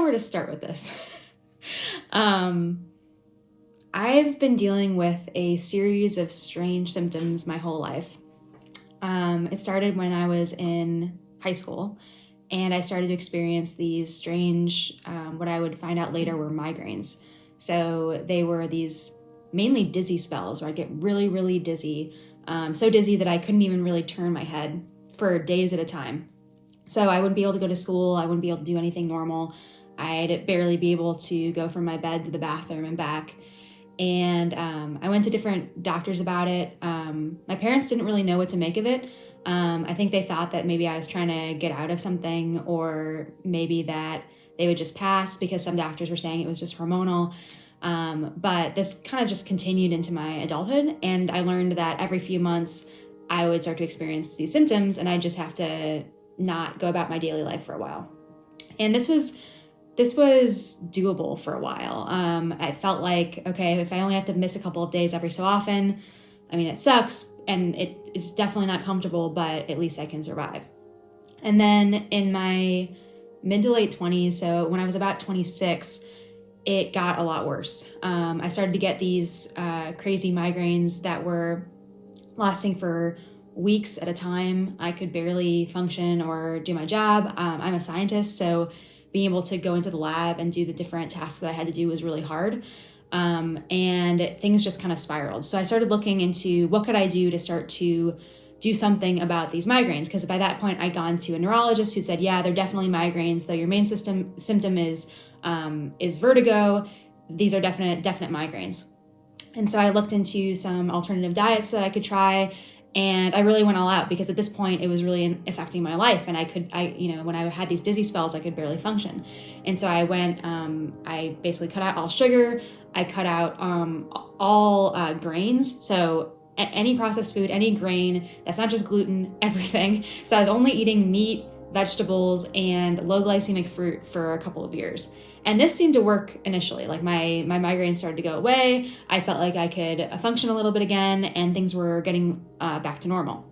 where to start with this. I've been dealing with a series of strange symptoms my whole life. It started when I was in high school, and I started to experience these strange, what I would find out later were migraines. So they were these mainly dizzy spells where I'd get really, really dizzy, so dizzy that I couldn't even really turn my head for days at a time. So I wouldn't be able to go to school. I wouldn't be able to do anything normal. I'd barely be able to go from my bed to the bathroom and back. And I went to different doctors about it. My parents didn't really know what to make of it. I think they thought that maybe I was trying to get out of something, or maybe that they would just pass because some doctors were saying it was just hormonal. But this kind of just continued into my adulthood. And I learned that every few months I would start to experience these symptoms, and I just have to not go about my daily life for a while. And this was doable for a while. I felt like, okay, if I only have to miss a couple of days every so often, I mean, it sucks and it's definitely not comfortable, but at least I can survive. And then in my mid to late 20s, so when I was about 26, it got a lot worse. I started to get these crazy migraines that were lasting for weeks at a time. I could barely function or do my job. I'm a scientist, so being able to go into the lab and do the different tasks that I had to do was really hard. And things just kind of spiraled. So I started looking into what could I do to start to do something about these migraines, because by that point I'd gone to a neurologist who said, yeah, they're definitely migraines, though your main symptom is vertigo. These are definite I And so I looked into some alternative diets that I could try, and I really went all out because at this point it was really affecting my life. And when I had these dizzy spells, I could barely function. And so I went, I basically cut out all sugar. I cut out all grains. So any processed food, any grain, that's not just gluten, everything. So I was only eating meat, vegetables, and low glycemic fruit for a couple of years. And this seemed to work initially. Like my migraines started to go away. I felt like I could function a little bit again, and things were getting back to normal.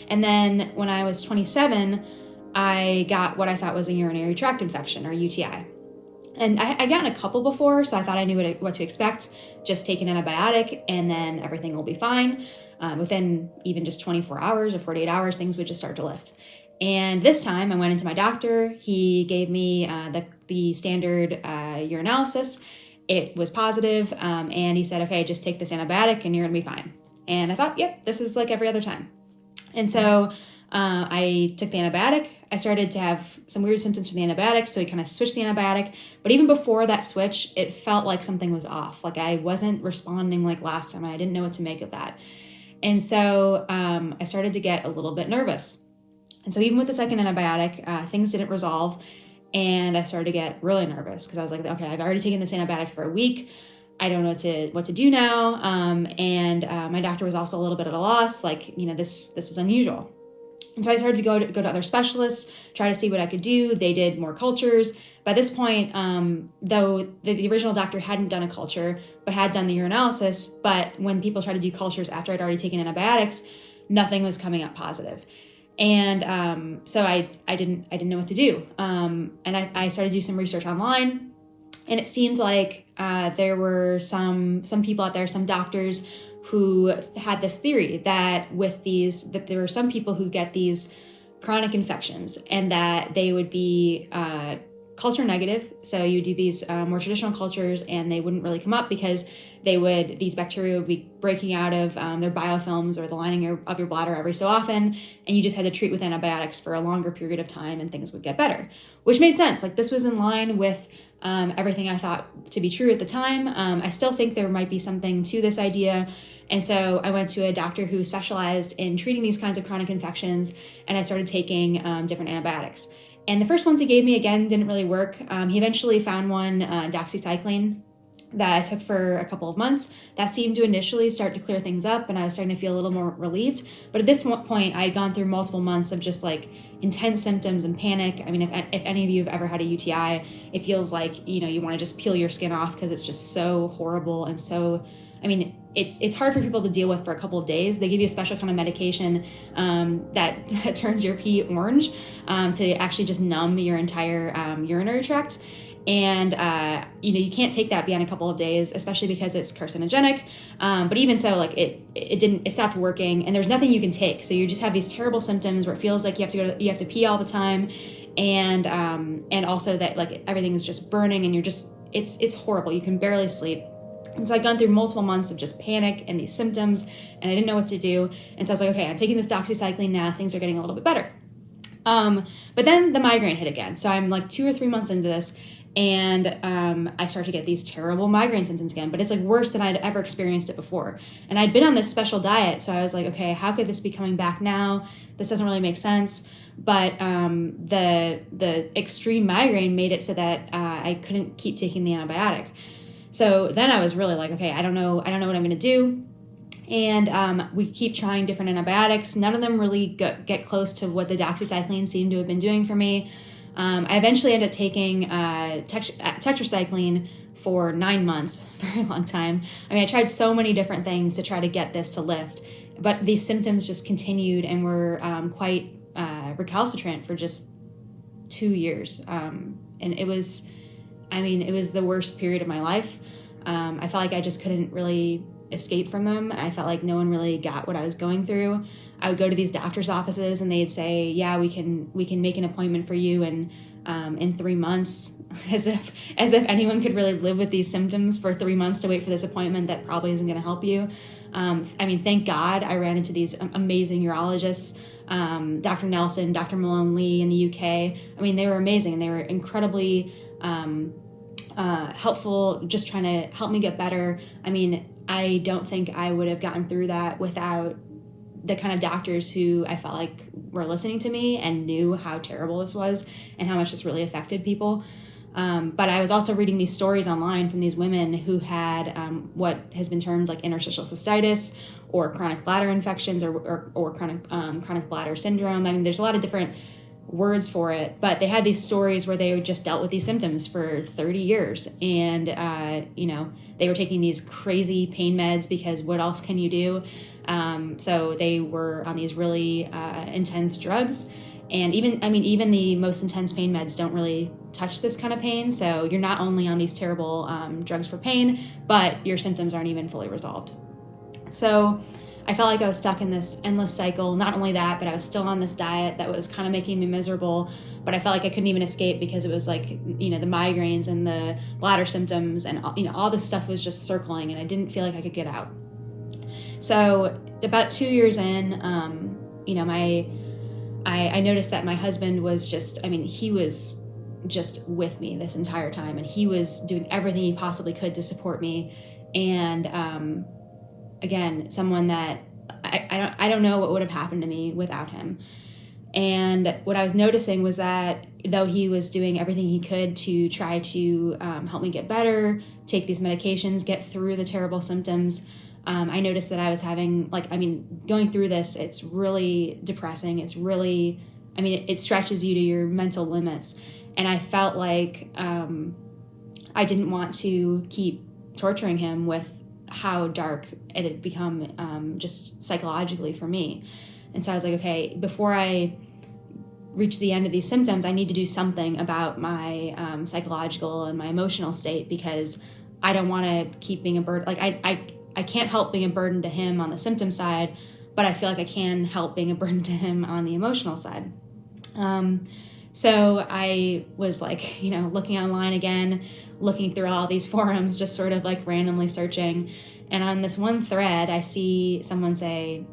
And then when I was 27, I got what I thought was a urinary tract infection, or UTI. And I gotten a couple before, so I thought I knew what to expect. Just take an antibiotic and then everything will be fine. Within even just 24 hours or 48 hours, things would just start to lift. And this time I went into my doctor. He gave me the standard urinalysis. It was positive, and he said, okay, just take this antibiotic and you're gonna be fine. And I thought, yep, this is like every other time. And so I took the antibiotic. I started to have some weird symptoms from the antibiotic, so we kind of switched the antibiotic. But even before that switch, it felt like something was off. Like I wasn't responding like last time, and I didn't know what to make of that. And so I started to get a little bit nervous. And so even with the second antibiotic, things didn't resolve, and I started to get really nervous because I was like, okay, I've already taken this antibiotic for a week. I don't know what to do now. And my doctor was also a little bit at a loss. Like, this was unusual. And so I started to go to other specialists, try to see what I could do. They did more cultures. By this point, though the original doctor hadn't done a culture, but had done the urinalysis, but when people tried to do cultures after I'd already taken antibiotics, nothing was coming up positive. And so I didn't know what to do. And I started to do some research online, and it seemed like there were some people out there, some doctors who had this theory that that there were some people who get these chronic infections and that they would be culture negative. So you do these more traditional cultures and they wouldn't really come up because these bacteria would be breaking out of their biofilms or the lining of your bladder every so often. And you just had to treat with antibiotics for a longer period of time and things would get better, which made sense. Like this was in line with everything I thought to be true at the time. I still think there might be something to this idea. And so I went to a doctor who specialized in treating these kinds of chronic infections, and I started taking different antibiotics. And the first ones he gave me, again, didn't really work. He eventually found one, doxycycline, that I took for a couple of months. That seemed to initially start to clear things up, and I was starting to feel a little more relieved. But at this point, I had gone through multiple months of just like intense symptoms and panic. I mean, if any of you have ever had a UTI, it feels like, you want to just peel your skin off because it's just so horrible and so, it's hard for people to deal with for a couple of days. They give you a special kind of medication that turns your pee orange to actually just numb your entire urinary tract. And, you can't take that beyond a couple of days, especially because it's carcinogenic. But even so, like it stopped working, and there's nothing you can take. So you just have these terrible symptoms where it feels like you have to pee all the time. And also that like everything is just burning and it's horrible. You can barely sleep. And so I'd gone through multiple months of just panic and these symptoms, and I didn't know what to do. And so I was like, okay, I'm taking this doxycycline now. Things are getting a little bit better. But then the migraine hit again. So I'm like 2 or 3 months into this, and I start to get these terrible migraine symptoms again. But it's like worse than I'd ever experienced it before. And I'd been on this special diet, so I was like, okay, how could this be coming back now? This doesn't really make sense. But the extreme migraine made it so that I couldn't keep taking the antibiotic. So then I was really like, okay, I don't know what I'm going to do. And we keep trying different antibiotics. None of them really get close to what the doxycycline seemed to have been doing for me. I eventually ended up taking tetracycline for 9 months, a very long time. I mean, I tried so many different things to try to get this to lift, but these symptoms just continued and were quite recalcitrant for just 2 years. And it was the worst period of my life. I felt like I just couldn't really escape from them. I felt like no one really got what I was going through. I would go to these doctor's offices and they'd say, yeah, we can make an appointment for you in 3 months, as if anyone could really live with these symptoms for 3 months to wait for this appointment that probably isn't going to help you. Thank God I ran into these amazing urologists, Dr. Nelson, Dr. Malone Lee in the UK. I mean, they were amazing and they were incredibly helpful, just trying to help me get better. I mean, I don't think I would have gotten through that without the kind of doctors who I felt like were listening to me and knew how terrible this was and how much this really affected people. But I was also reading these stories online from these women who had what has been termed like interstitial cystitis or chronic bladder infections or chronic bladder syndrome. I mean, there's a lot of different words for it, but they had these stories where they just dealt with these symptoms for 30 years. And, they were taking these crazy pain meds because what else can you do? So they were on these really intense drugs. And even the most intense pain meds don't really touch this kind of pain. So you're not only on these terrible drugs for pain, but your symptoms aren't even fully resolved. So I felt like I was stuck in this endless cycle. Not only that, but I was still on this diet that was kind of making me miserable, but I felt like I couldn't even escape because it was like, the migraines and the bladder symptoms and, all this stuff was just circling and I didn't feel like I could get out. So about 2 years in, I noticed that my husband was he was just with me this entire time and he was doing everything he possibly could to support me. And, again, someone that I don't know what would have happened to me without him. And what I was noticing was that though he was doing everything he could to try to help me get better, take these medications, get through the terrible symptoms, I noticed that I was having going through this, it's really depressing. It's really, it stretches you to your mental limits. And I felt like I didn't want to keep torturing him with how dark it had become just psychologically for me. And so I was like, okay, before I reach the end of these symptoms, I need to do something about my psychological and my emotional state because I don't want to keep being a burden. Like I can't help being a burden to him on the symptom side, but I feel like I can help being a burden to him on the emotional side. So I was like, looking online again, looking through all these forums, just sort of like randomly searching. And on this one thread, I see someone say,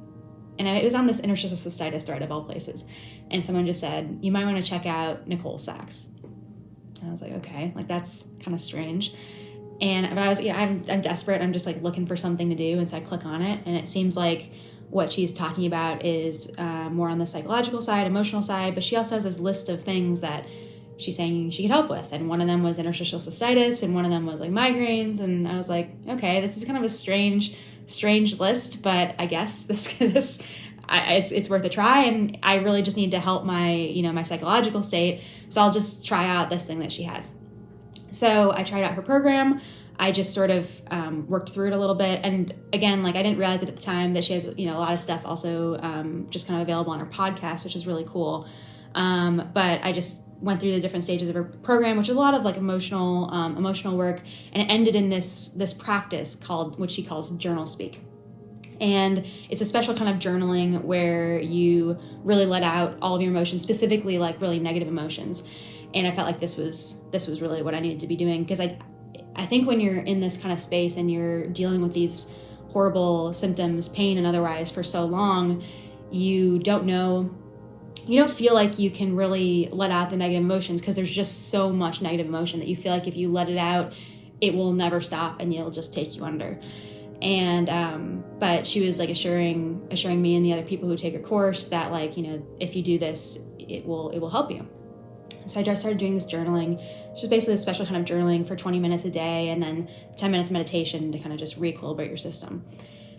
and it was on this interstitial cystitis thread of all places. And someone just said, you might want to check out Nicole Sachs. And I was like, okay, like that's kind of strange. But I was, I'm desperate. I'm just like looking for something to do. And so I click on it and it seems like what she's talking about is more on the psychological side, emotional side, but she also has this list of things that she's saying she could help with. And one of them was interstitial cystitis and one of them was like migraines. And I was like, okay, this is kind of a strange list, but I guess it's worth a try. And I really just need to help my, my psychological state. So I'll just try out this thing that she has. So I tried out her program. I just sort of worked through it a little bit. And again, I didn't realize it at the time that she has, a lot of stuff also just kind of available on her podcast, which is really cool. But I just went through the different stages of her program, which is a lot of like emotional work, and it ended in this practice which she calls journal speak. And it's a special kind of journaling where you really let out all of your emotions, specifically like really negative emotions. And I felt like this was really what I needed to be doing, because I think when you're in this kind of space and you're dealing with these horrible symptoms, pain and otherwise, for so long, you don't feel like you can really let out the negative emotions, because there's just so much negative emotion that you feel like if you let it out, it will never stop and it'll just take you under. And but she was like assuring me and the other people who take her course that, like, if you do this, it will help you. So I just started doing this journaling. It's just basically a special kind of journaling for 20 minutes a day, and then 10 minutes meditation to kind of just re-equilibrate your system.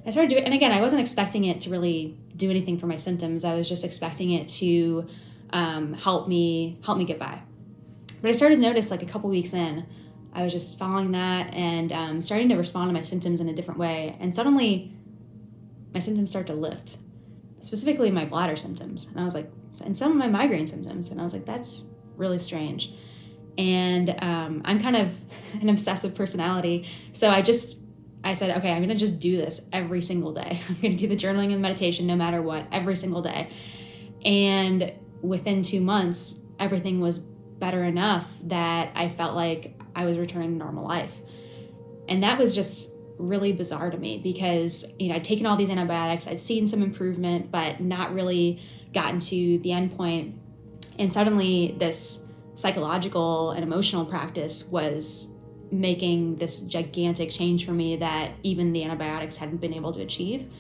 I started doing it, and again, I wasn't expecting it to really do anything for my symptoms. I was just expecting it to help me get by. But I started to notice, like, a couple weeks in, I was just following that and starting to respond to my symptoms in a different way. And suddenly my symptoms start to lift, specifically my bladder symptoms. And I was like, and some of my migraine symptoms. And I was like, that's really strange. And I'm kind of an obsessive personality. So I said, okay, I'm going to just do this every single day. I'm going to do the journaling and meditation no matter what, every single day. And within 2 months, everything was better enough that I felt like I was returning to normal life. And that was just really bizarre to me, because, I'd taken all these antibiotics, I'd seen some improvement, but not really gotten to the end point. And suddenly this psychological and emotional practice was making this gigantic change for me that even the antibiotics hadn't been able to achieve.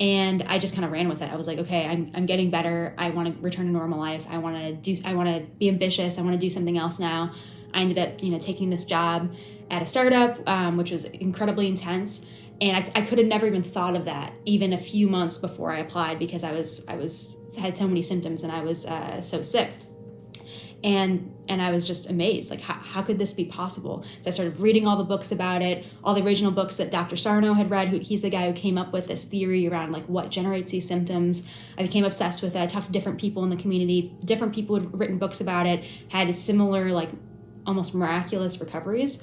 And I just kind of ran with it. I was like, okay, I'm getting better. I want to return to normal life. I want to be ambitious. I want to do something else now. I ended up, taking this job at a startup, which was incredibly intense. And I could have never even thought of that even a few months before I applied, because I had so many symptoms and I was so sick. And I was just amazed, like, how could this be possible? So I started reading all the books about it, all the original books that Dr. Sarno had read. He's the guy who came up with this theory around, like, what generates these symptoms. I became obsessed with it. I talked to different people in the community, different people who had written books about it, had similar, like, almost miraculous recoveries.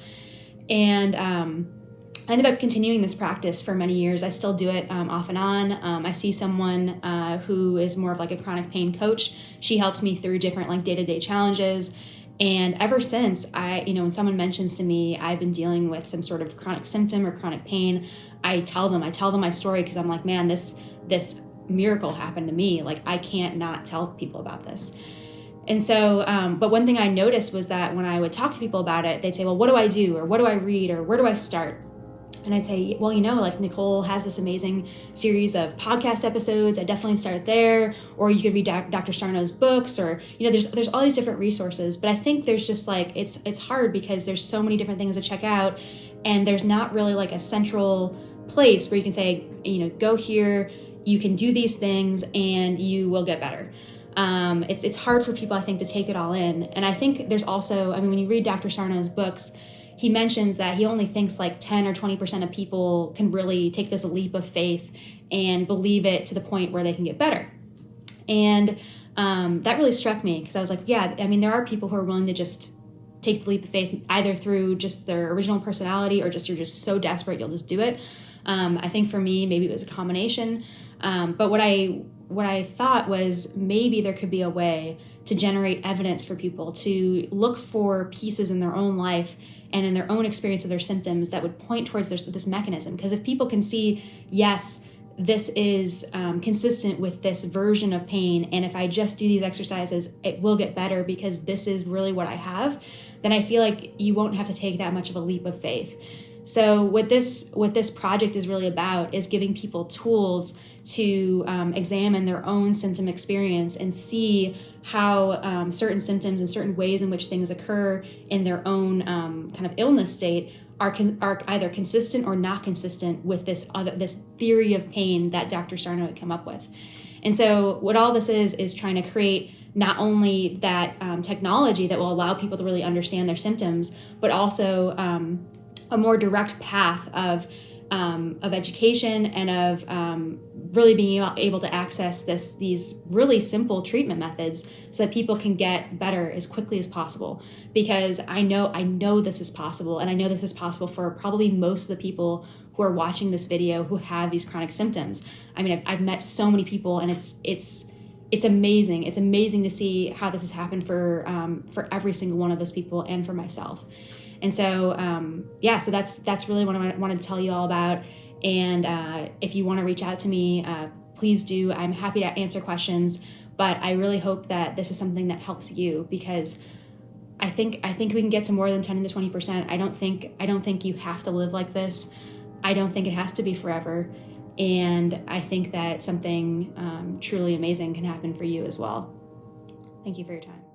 And I ended up continuing this practice for many years. I still do it off and on. I see someone who is more of like a chronic pain coach. She helps me through different like day-to-day challenges. And ever since, when someone mentions to me I've been dealing with some sort of chronic symptom or chronic pain, I tell them my story, because I'm like, man, this miracle happened to me. Like, I can't not tell people about this. And so, but one thing I noticed was that when I would talk to people about it, they'd say, well, what do I do? Or what do I read? Or where do I start? And I'd say, well, like Nicole has this amazing series of podcast episodes. I definitely start there. Or you could read Dr. Sarno's books, or, there's all these different resources. But I think there's just like, it's hard because there's so many different things to check out. And there's not really like a central place where you can say, go here, you can do these things and you will get better. It's hard for people, I think, to take it all in. And I think there's also, when you read Dr. Sarno's books, he mentions that he only thinks like 10 or 20% of people can really take this leap of faith and believe it to the point where they can get better. And that really struck me, because I was like, yeah, there are people who are willing to just take the leap of faith, either through just their original personality or just you're just so desperate you'll just do it. I think for me, maybe it was a combination. But what I thought was maybe there could be a way to generate evidence for people to look for pieces in their own life and in their own experience of their symptoms that would point towards this mechanism. Because if people can see, yes, this is consistent with this version of pain, and if I just do these exercises, it will get better because this is really what I have, then I feel like you won't have to take that much of a leap of faith. So what this project is really about is giving people tools to examine their own symptom experience and see how certain symptoms and certain ways in which things occur in their own kind of illness state are either consistent or not consistent with this theory of pain that Dr. Sarno had come up with. And so what all this is trying to create not only that technology that will allow people to really understand their symptoms, but also a more direct path of of education and of really being able to access these really simple treatment methods so that people can get better as quickly as possible. Because I know this is possible, and I know this is possible for probably most of the people who are watching this video who have these chronic symptoms. I mean, I've met so many people, and it's amazing. It's amazing to see how this has happened for every single one of those people and for myself. And so, so that's really what I wanted to tell you all about. And if you want to reach out to me, please do. I'm happy to answer questions, but I really hope that this is something that helps you, because I think we can get to more than 10 to 20%. I don't think you have to live like this. I don't think it has to be forever. And I think that something truly amazing can happen for you as well. Thank you for your time.